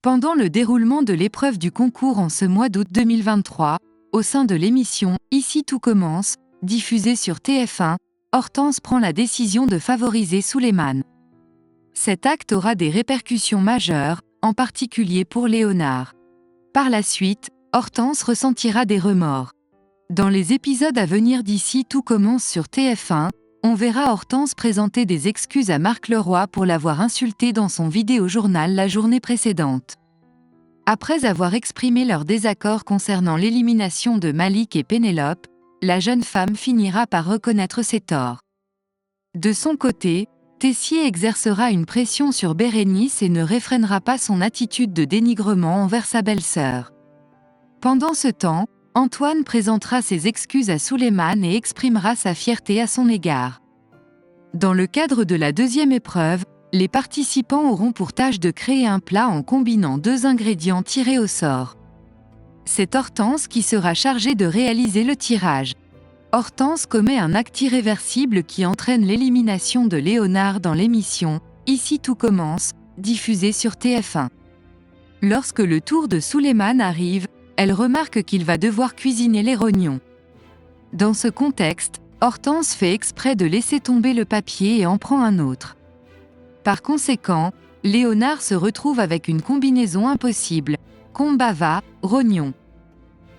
Pendant le déroulement de l'épreuve du concours en ce mois d'août 2023, au sein de l'émission « Ici tout commence », diffusée sur TF1, Hortense prend la décision de favoriser Souleymane. Cet acte aura des répercussions majeures, en particulier pour Léonard. Par la suite, Hortense ressentira des remords. Dans les épisodes à venir d'Ici tout commence sur TF1, on verra Hortense présenter des excuses à Marc Leroy pour l'avoir insulté dans son vidéo-journal la journée précédente. Après avoir exprimé leur désaccord concernant l'élimination de Malik et Pénélope, la jeune femme finira par reconnaître ses torts. De son côté, Tessier exercera une pression sur Bérénice et ne réfrènera pas son attitude de dénigrement envers sa belle-sœur. Pendant ce temps, Antoine présentera ses excuses à Souleymane et exprimera sa fierté à son égard. Dans le cadre de la deuxième épreuve, les participants auront pour tâche de créer un plat en combinant 2 ingrédients tirés au sort. C'est Hortense qui sera chargée de réaliser le tirage. Hortense commet un acte irréversible qui entraîne l'élimination de Léonard dans l'émission « Ici tout commence », diffusée sur TF1. Lorsque le tour de Souleymane arrive, elle remarque qu'il va devoir cuisiner les rognons. Dans ce contexte, Hortense fait exprès de laisser tomber le papier et en prend un autre. Par conséquent, Léonard se retrouve avec une combinaison impossible, combava, rognon.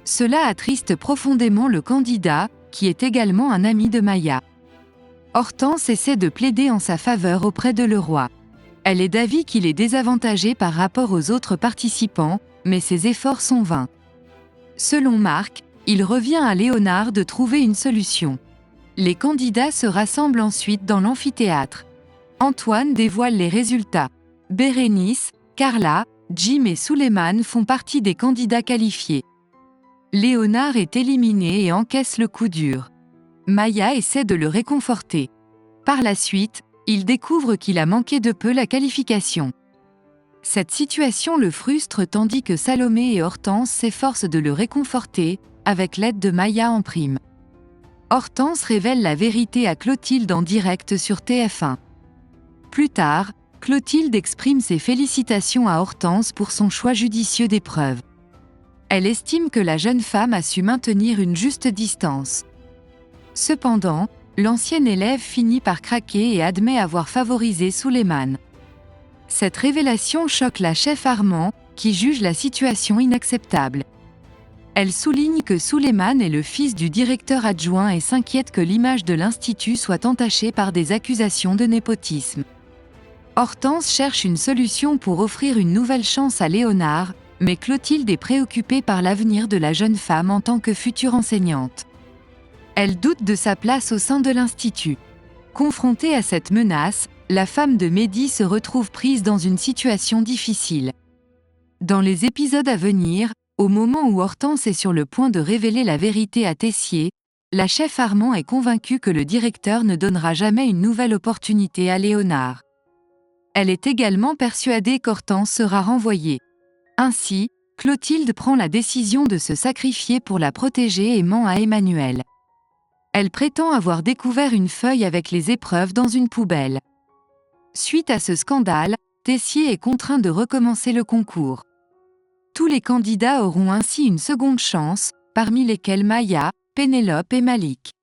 Cela attriste profondément le candidat, qui est également un ami de Maya. Hortense essaie de plaider en sa faveur auprès de Leroy. Elle est d'avis qu'il est désavantagé par rapport aux autres participants, mais ses efforts sont vains. Selon Marc, il revient à Léonard de trouver une solution. Les candidats se rassemblent ensuite dans l'amphithéâtre. Antoine dévoile les résultats. Bérénice, Carla, Jim et Souleymane font partie des candidats qualifiés. Léonard est éliminé et encaisse le coup dur. Maya essaie de le réconforter. Par la suite, il découvre qu'il a manqué de peu la qualification. Cette situation le frustre tandis que Salomé et Hortense s'efforcent de le réconforter, avec l'aide de Maya en prime. Hortense révèle la vérité à Clotilde en direct sur TF1. Plus tard, Clotilde exprime ses félicitations à Hortense pour son choix judicieux d'épreuve. Elle estime que la jeune femme a su maintenir une juste distance. Cependant, l'ancienne élève finit par craquer et admet avoir favorisé Souleymane. Cette révélation choque la chef Armand, qui juge la situation inacceptable. Elle souligne que Souleymane est le fils du directeur adjoint et s'inquiète que l'image de l'Institut soit entachée par des accusations de népotisme. Hortense cherche une solution pour offrir une nouvelle chance à Léonard, mais Clotilde est préoccupée par l'avenir de la jeune femme en tant que future enseignante. Elle doute de sa place au sein de l'Institut. Confrontée à cette menace, la femme de Mehdi se retrouve prise dans une situation difficile. Dans les épisodes à venir, au moment où Hortense est sur le point de révéler la vérité à Tessier, la chef Armand est convaincue que le directeur ne donnera jamais une nouvelle opportunité à Léonard. Elle est également persuadée qu'Hortense sera renvoyée. Ainsi, Clotilde prend la décision de se sacrifier pour la protéger et ment à Emmanuel. Elle prétend avoir découvert une feuille avec les épreuves dans une poubelle. Suite à ce scandale, Tessier est contraint de recommencer le concours. Tous les candidats auront ainsi une seconde chance, parmi lesquels Maya, Pénélope et Malik.